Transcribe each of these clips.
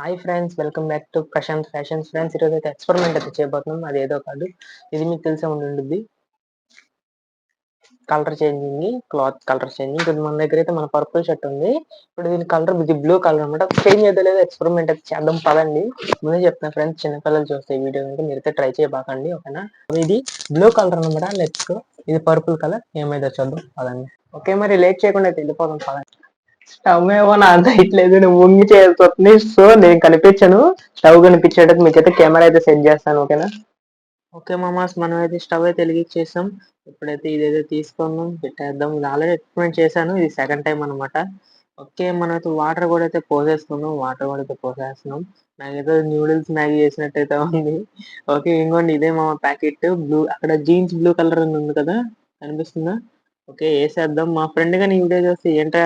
Hi friends, welcome back to Prashant fashions. Friends, ఈరోజు అయితే experiment అయితే చేయబోతున్నాం. అది ఏదో కాదు, ఇది మీకు తెలిసే ఉండుద్ది. Colour changing, cloth colour changing. ఇప్పుడు మన దగ్గర అయితే మన పర్పుల్ షర్ట్ ఉంది. ఇప్పుడు దీని కలర్ ఇది బ్లూ కలర్ అనమాట. చేంజ్ అయితే లేదు, ఎక్స్పెరిమెంట్ అయితే చేద్దాం పదండి. ముందే చెప్తున్నా ఫ్రెండ్స్, చిన్నపిల్లలు చూస్తే ఈ వీడియో కనుక మీరైతే ట్రై చేయబాకండి, ఓకేనా. ఇది బ్లూ కలర్ అనమాట. లెట్స్ ఇది పర్పుల్ కలర్, ఏమైతే చూద్దాం పదండి. ఓకే, మరి లేట్ చేయకుండా అయితే వెళ్ళిపోదాం పదండి. స్టవ్ ఏమో నా దయట్లేదు, నువ్వు వంగి చేయాల్సి. సో నేను కనిపించను. స్టవ్ కనిపించేటట్టు మీకైతే కెమెరా అయితే సెట్ చేస్తాను, ఓకేనా. ఓకే మామాస్, మనం అయితే స్టవ్ అయితే వెలిగించేసాం. ఇప్పుడైతే ఇదైతే తీసుకున్నాం, పెట్టేద్దాం. ఇది ఆల్రెడీ ఎక్స్పెరిమెంట్ చేశాను, ఇది సెకండ్ టైం అనమాట. ఓకే, మనం అయితే వాటర్ కూడా అయితే పోసేసుకున్నాం. వాటర్ కూడా అయితే పోసేస్తున్నాం. నాకైతే న్యూడిల్స్ మ్యాగీ చేసినట్టయితే ఉంది. ఓకే, ఇంకోండి ఇదే మా ప్యాకెట్ బ్లూ, అక్కడ జీన్స్ బ్లూ కలర్ ఉంది కదా, కనిపిస్తుందా. ఓకే, వేసేద్దాం. మా ఫ్రెండ్ గాని ఈ వీడియో చూస్తే ఏంటో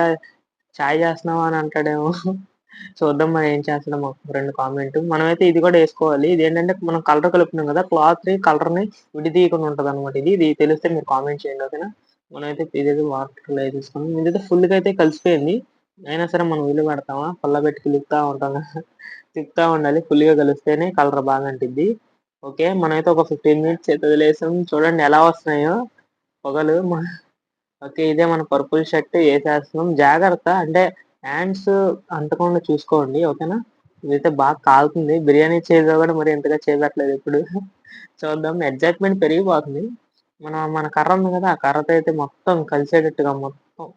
చాయ్ చేస్తున్నావా అని అంటాడేమో. చూద్దాం మరి ఏం చేస్తాడో మా ఫ్రెండ్ కామెంట్. మనమైతే ఇది కూడా వేసుకోవాలి. ఇది ఏంటంటే మనం కలర్ కలుపుతున్నాం కదా, క్లాత్ ని కలర్ ని విడిదీయకుండా ఉంటది అనమాట. ఇది తెలిస్తే మీరు కామెంట్ చేయండి, ఓకేనా. మనమైతే ఇదైతే వాటర్ తీసుకున్నాం. ఇదైతే ఫుల్ గా అయితే కలిసిపోయింది. అయినా సరే మనం ఇల్లు పెడతామా, పుల్ల పెట్టి తిప్పుతా ఉంటాం కదా, తిప్పుతా ఉండాలి. ఫుల్ గా కలిస్తేనే కలర్ బాగా అంటిద్ది. ఓకే, మనమైతే ఒక 15 మినిట్స్ అయితే వదిలేసాం. చూడండి ఎలా వస్తున్నాయో పొగలు. ఓకే, ఇదే మన పర్పుల్ షర్ట్ వేసేస్తున్నాం. జాగ్రత్త, అంటే హ్యాండ్స్ అంటకుండా చూసుకోండి, ఓకేనా. ఇదైతే బాగా కాలుతుంది. బిర్యానీ చేసా కూడా మరి ఎంతగా చేయట్లేదు ఇప్పుడు. చూద్దాం, ఎగ్జైట్మెంట్ పెరిగిపోతుంది. మన కర్ర ఉంది కదా, ఆ కర్రతో అయితే మొత్తం కలిసేటట్టుగా మొత్తం.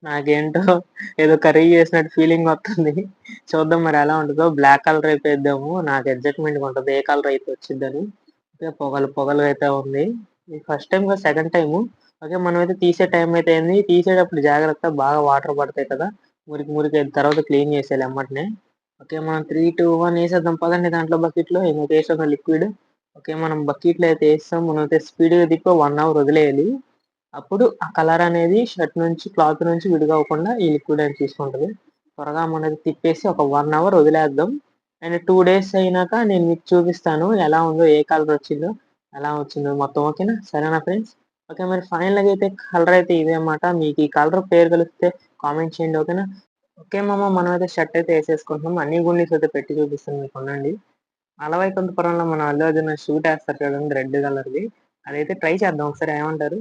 నాకేంటో ఏదో కర్రీ చేసినట్టు ఫీలింగ్ వస్తుంది. చూద్దాం మరి ఎలా ఉంటుందో. బ్లాక్ కలర్ అయితే వేద్దాము, నాకు ఎగ్జైట్మెంట్ గా ఉంటుంది ఏ కలర్ అయితే వచ్చిందని. ఓకే, పొగలు పొగలు అయితే ఉంది. ఇది ఫస్ట్ టైం కాదు, సెకండ్ టైము. ఓకే, మనం అయితే తీసే టైం అయితే అయింది. తీసేటప్పుడు జాగ్రత్త, బాగా వాటర్ పడతాయి కదా, మురికి మురికి అయిన తర్వాత క్లీన్ చేసేయాలి ఎమ్మటనే. ఓకే, మనం 3, 2, 1 వేసేద్దాం పదండి. దాంట్లో బకెట్లో ఏమైతే వేసాం లిక్విడ్. ఓకే, మనం బకెట్లో అయితే వేస్తాం. మనం అయితే స్పీడ్గా తిప్పి 1 అవర్ వదిలేయాలి. అప్పుడు ఆ కలర్ అనేది షర్ట్ నుంచి, క్లాత్ నుంచి విడిగా అవ్వకుండా ఈ లిక్విడ్ అనేది తీసుకుంటది. త్వరగా మనది తిప్పేసి ఒక 1 అవర్ వదిలేద్దాం. అండ్ 2 డేస్ అయినాక నేను మీకు చూపిస్తాను ఎలా ఉందో, ఏ కలర్ వచ్చిందో, ఎలా వచ్చిందో మొత్తం, ఓకేనా. సరేనా ఫ్రెండ్స్. ఓకే, మరి ఫైనల్గా అయితే కలర్ అయితే ఇదే అన్నమాట. మీకు ఈ కలర్ పేరు కలిపితే కామెంట్ చేయండి, ఓకేనా. ఓకే మామ, మనం అయితే షర్ట్ అయితే వేసేసుకుంటున్నాం. అన్ని గుండీస్ అయితే పెట్టి చూపిస్తాను మీకు, ఉండండి. అలవైకుంఠపురంలో మన అల్లు అర్జున్ షూట్ వేస్తారు చూడండి, రెడ్ కలర్ది. అదైతే ట్రై చేద్దాం ఒకసారి, ఏమంటారు.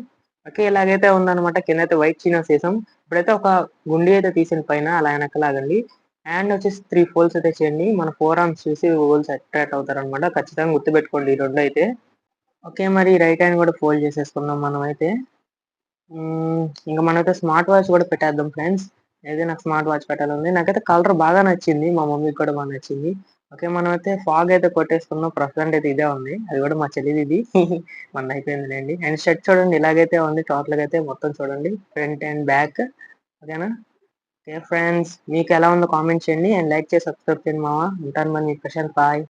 ఓకే, ఇలాగైతే ఉందన్నమాట. కింద అయితే వైట్ చీనోస్ వేసాం. ఇప్పుడైతే ఒక గుండీ అయితే తీసిన పైన అలా వెనక లాగండి. హ్యాండ్ వచ్చేసి 3 ఫోల్డ్స్ అయితే చేయండి. మన ఫోర్ ఆర్మ్స్ చూసి హోల్స్ అట్రాక్ట్ అవుతారు అనమాట. ఖచ్చితంగా గుర్తుపెట్టుకోండి ఈ రెండు అయితే. ఓకే, మరి రైట్ హ్యాండ్ కూడా ఫోల్డ్ చేసేసుకున్నాం మనం అయితే. ఇంకా మనమైతే స్మార్ట్ వాచ్ కూడా పెట్టేద్దాం ఫ్రెండ్స్. అయితే నాకు స్మార్ట్ వాచ్ పెట్టాలని, నాకైతే కలర్ బాగా నచ్చింది, మా మమ్మీకి కూడా బాగా నచ్చింది. ఓకే, మనమైతే ఫాగ్ అయితే కొట్టేసుకున్నాం. ప్రస్తుతానికి అయితే ఇదే ఉంది, అది కూడా మా చెల్లిది ఇది. మన అయిపోయిందిలేండి. అండ్ షర్ట్ చూడండి ఇలాగైతే ఉంది. టోటల్ గా అయితే మొత్తం చూడండి, ఫ్రంట్ అండ్ బ్యాక్, ఓకేనా. ఓకే ఫ్రెండ్స్, మీకు ఎలా ఉందో కామెంట్ చేయండి. అండ్ లైక్ చేసి సబ్స్క్రైబ్ చేయండి మామ. ఉంటాను మరి, మీ ప్రశాంత్. బాయ్.